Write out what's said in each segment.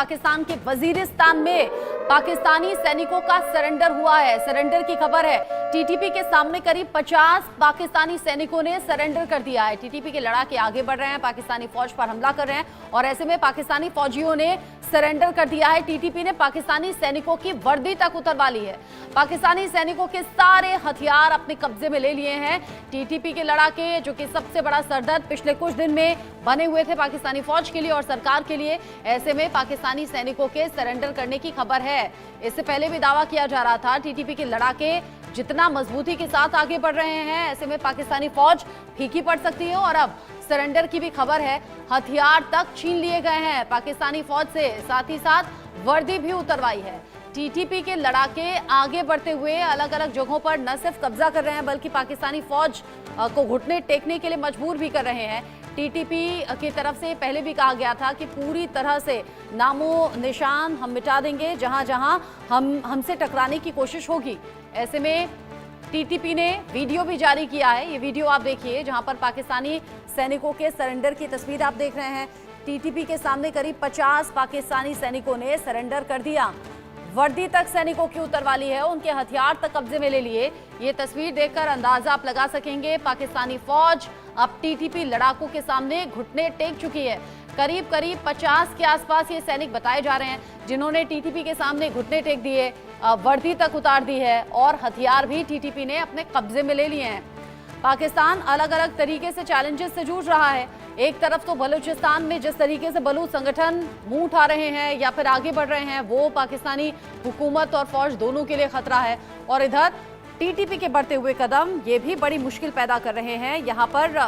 पाकिस्तान के वजीरिस्तान में पाकिस्तानी सैनिकों का सरेंडर हुआ है। सरेंडर की खबर है। टीटीपी के सामने करीब 50 पाकिस्तानी सैनिकों ने सरेंडर कर दिया है। टीटीपी के लड़ाके आगे बढ़ रहे हैं, पाकिस्तानी फौज पर हमला कर रहे हैं और ऐसे में पाकिस्तानी फौजियों ने सरेंडर कर दिया है। टीटीपी ने पाकिस्तानी सैनिकों की वर्दी तक उतरवा ली है। पाकिस्तानी सैनिकों के सारे हथियार अपने कब्जे में ले लिए हैं। टीटीपी के लड़ाके, जो कि सबसे बड़ा सरदर्द पिछले कुछ दिन में बने हुए थे पाकिस्तानी फौज के लिए और सरकार के लिए, ऐसे में पाकिस्तानी सैनिकों के सरेंडर करने की खबर है। इससे पहले भी दावा किया जा रहा था टीटीपी के लड़ाके जितना मजबूती के साथ आगे बढ़ रहे हैं, ऐसे में पाकिस्तानी फौज फीकी पड़ सकती है और अब सरेंडर की भी खबर है। हथियार तक छीन लिए गए हैं पाकिस्तानी फौज से, साथ ही साथ वर्दी भी उतरवाई है। टीटीपी के लड़ाके आगे बढ़ते हुए अलग अलग जगहों पर न सिर्फ कब्जा कर रहे हैं बल्कि पाकिस्तानी फौज को घुटने टेकने के लिए मजबूर भी कर रहे हैं। टीटीपी की तरफ से पहले भी कहा गया था कि पूरी तरह से नामो निशान हम मिटा देंगे जहां जहां हमसे टकराने की कोशिश होगी। ऐसे में टीटीपी ने वीडियो भी जारी किया है। ये वीडियो आप देखिए जहां पर पाकिस्तानी सैनिकों के सरेंडर की तस्वीर आप देख रहे हैं। टीटीपी के सामने करीब 50 पाकिस्तानी सैनिकों ने सरेंडर कर दिया। वर्दी तक सैनिकों की उतरवा ली है, उनके हथियार तक कब्जे में ले लिए। ये तस्वीर देखकर अंदाजा आप लगा सकेंगे पाकिस्तानी फौज अब टीटीपी लड़ाकों के सामने घुटने टेक चुकी है। करीब 50 के आसपास ये सैनिक बताए जा रहे हैं जिन्होंने टीटीपी के सामने घुटने टेक दिए, वर्दी तक उतार दी है और हथियार भी टीटीपी ने अपने कब्जे में ले लिए हैं। पाकिस्तान अलग अलग तरीके से चैलेंजेस से जूझ रहा है। एक तरफ तो बलूचिस्तान में जिस तरीके से बलूच संगठन मुंह उठा रहे हैं या फिर आगे बढ़ रहे हैं, वो पाकिस्तानी हुकूमत और फौज दोनों के लिए खतरा है, और इधर टीटीपी के बढ़ते हुए कदम ये भी बड़ी मुश्किल पैदा कर रहे हैं यहां पर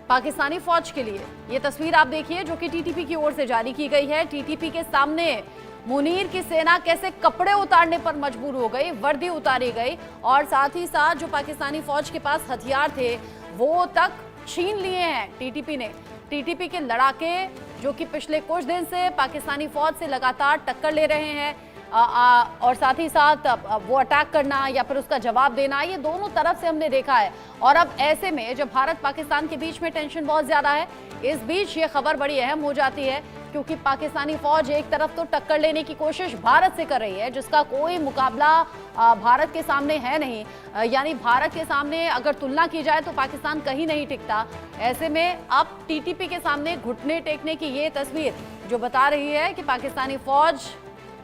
पाकिस्तानी फौज के लिए। ये तस्वीर आप देखिए जो कि टीटीपी की ओर से जारी की गई है। टीटीपी के सामने मुनीर की सेना कैसे कपड़े उतारने पर मजबूर हो गई, वर्दी उतारी गई और साथ ही साथ जो पाकिस्तानी फौज के पास हथियार थे वो तक छीन लिए हैं टीटीपी ने। टीटीपी के लड़ाके जो कि पिछले कुछ दिन से पाकिस्तानी फौज से लगातार टक्कर ले रहे हैं और साथ ही साथ वो अटैक करना या फिर उसका जवाब देना, ये दोनों तरफ से हमने देखा है। और अब ऐसे में जब भारत पाकिस्तान के बीच में टेंशन बहुत ज्यादा है, इस बीच ये खबर बड़ी अहम हो जाती है क्योंकि पाकिस्तानी फौज एक तरफ तो टक्कर लेने की कोशिश भारत से कर रही है जिसका कोई मुकाबला भारत के सामने है नहीं, यानी भारत के सामने अगर तुलना की जाए तो पाकिस्तान कहीं नहीं टिकता। ऐसे में अब टीटीपी के सामने घुटने टेकने की ये तस्वीर जो बता रही है कि पाकिस्तानी फौज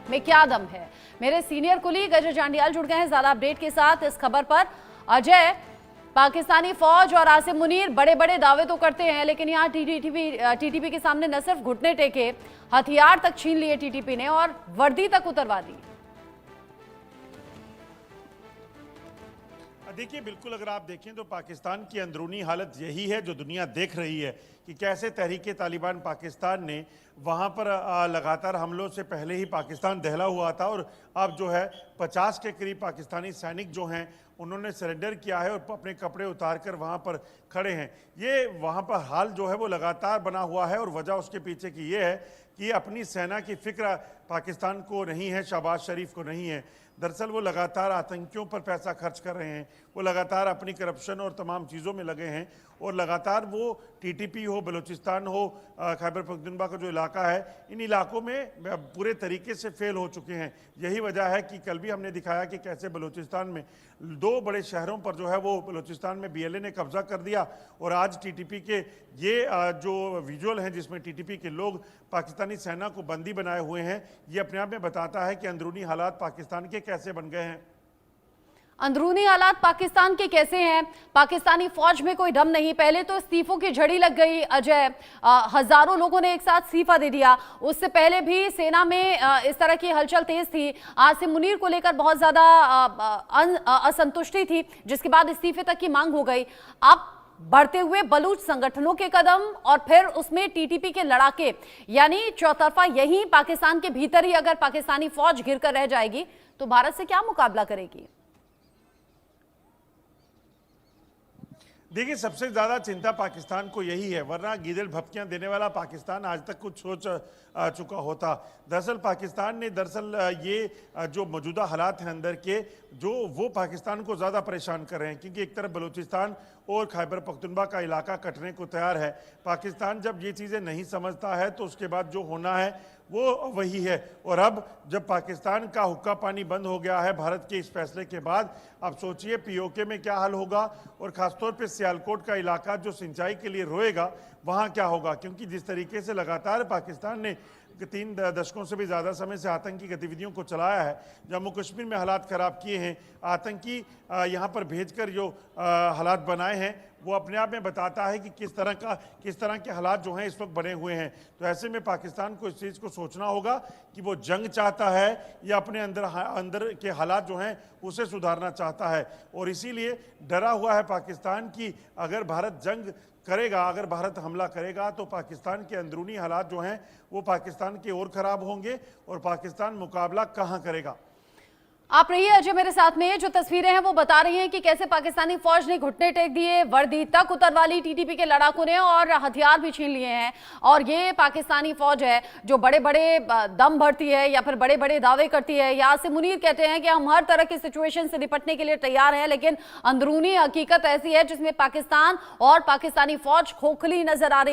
में क्या दम है। मेरे सीनियर कुलीग अजय जांडियाल जुड़ गए हैं ज्यादा अपडेट के साथ इस खबर पर। अजय, पाकिस्तानी फौज और आसिम मुनीर बड़े बड़े दावे तो करते हैं लेकिन यहाँ टीटीपी के सामने न सिर्फ घुटने टेके, हथियार तक छीन लिए टीटीपी ने और वर्दी तक उतरवा दी। देखिए, बिल्कुल अगर आप देखें तो पाकिस्तान की अंदरूनी हालत यही है जो दुनिया देख रही है कि कैसे तहरीके तालिबान पाकिस्तान ने वहाँ पर लगातार हमलों से पहले ही पाकिस्तान दहला हुआ था और अब जो है 50 के करीब पाकिस्तानी सैनिक जो हैं उन्होंने सरेंडर किया है और अपने कपड़े उतार कर वहाँ पर खड़े हैं। ये वहाँ पर हाल जो है वो लगातार बना हुआ है और वजह उसके पीछे की ये है कि अपनी सेना की फिक्र पाकिस्तान को नहीं है, शहबाज शरीफ को नहीं है। दरअसल वो लगातार आतंकियों पर पैसा खर्च कर रहे हैं, वो लगातार अपनी करप्शन और तमाम चीज़ों में लगे हैं और लगातार वो टीटीपी हो, बलूचिस्तान हो, खैबर पख्तूनख्वा का जो इलाका है, इन इलाकों में पूरे तरीके से फेल हो चुके हैं। यही वजह है कि कल भी हमने दिखाया कि कैसे बलूचिस्तान में 2 बड़े शहरों पर जो है वो बलूचिस्तान में बीएलए ने कब्जा कर दिया और आज टीटीपी के ये जो विजुअल हैं जिसमें टीटीपी के लोग पाकिस्तानी सेना को बंदी बनाए हुए हैं, ये अपने आप में बताता है कि अंदरूनी हालात पाकिस्तान के कैसे बन गए हैं। अंदरूनी हालात पाकिस्तान के कैसे हैं? पाकिस्तानी फौज में कोई दम नहीं। पहले तो इस्तीफों की झड़ी लग गई अजय, हजारों लोगों ने एक साथ इस्तीफा दे दिया। उससे पहले भी सेना में इस तरह की हलचल तेज थी। आसिम मुनीर को लेकर बहुत ज्यादा असंतुष्टि थी जिसके बाद इस्तीफे तक की मांग हो गई। अब बढ़ते हुए बलूच संगठनों के कदम और फिर उसमें टीटीपी के लड़ाके, यानी चौतरफा यही पाकिस्तान के भीतर ही अगर पाकिस्तानी फौज घिर कर रह जाएगी तो भारत से क्या मुकाबला करेगी? देखिए, सबसे ज़्यादा चिंता पाकिस्तान को यही है, वरना गीदड़ भपकियां देने वाला पाकिस्तान आज तक कुछ सोच चुका होता। दरअसल पाकिस्तान ने ये जो मौजूदा हालात हैं अंदर के, जो वो पाकिस्तान को ज़्यादा परेशान कर रहे हैं क्योंकि एक तरफ बलूचिस्तान और खैबर पख्तूनख्वा का इलाका कटने को तैयार है। पाकिस्तान जब ये चीज़ें नहीं समझता है तो उसके बाद जो होना है वो वही है। और अब जब पाकिस्तान का हुक्का पानी बंद हो गया है भारत के इस फैसले के बाद, अब सोचिए पीओके में क्या हाल होगा और ख़ासतौर पे सियालकोट का इलाका जो सिंचाई के लिए रोएगा वहाँ क्या होगा। क्योंकि जिस तरीके से लगातार पाकिस्तान ने 3 दशकों से भी ज़्यादा समय से आतंकी गतिविधियों को चलाया है, जम्मू कश्मीर में हालात ख़राब किए हैं, आतंकी यहाँ पर भेजकर जो हालात बनाए हैं, वो अपने आप में बताता है कि किस तरह के हालात जो हैं इस वक्त बने हुए हैं। तो ऐसे में पाकिस्तान को इस चीज़ को सोचना होगा कि वो जंग चाहता है या अपने अंदर के हालात जो हैं उसे सुधारना चाहता है। और इसीलिए डरा हुआ है पाकिस्तान कि अगर भारत जंग करेगा, अगर भारत हमला करेगा तो पाकिस्तान के अंदरूनी हालात जो हैं वो पाकिस्तान के और ख़राब होंगे और पाकिस्तान मुकाबला कहाँ करेगा। आप रहिए अजय मेरे साथ में। जो तस्वीरें हैं वो बता रही हैं कि कैसे पाकिस्तानी फौज ने घुटने टेक दिए, वर्दी तक उतरवा ली टीटीपी के लड़ाकों ने और हथियार भी छीन लिए हैं। और ये पाकिस्तानी फौज है जो बड़े बड़े दम भरती है या फिर बड़े बड़े दावे करती है। यासिर मुनीर कहते हैं कि हम हर तरह की सिचुएशन से निपटने के लिए तैयार हैं, लेकिन अंदरूनी हकीकत ऐसी है जिसमें पाकिस्तान और पाकिस्तानी फौज खोखली नजर आ रही है।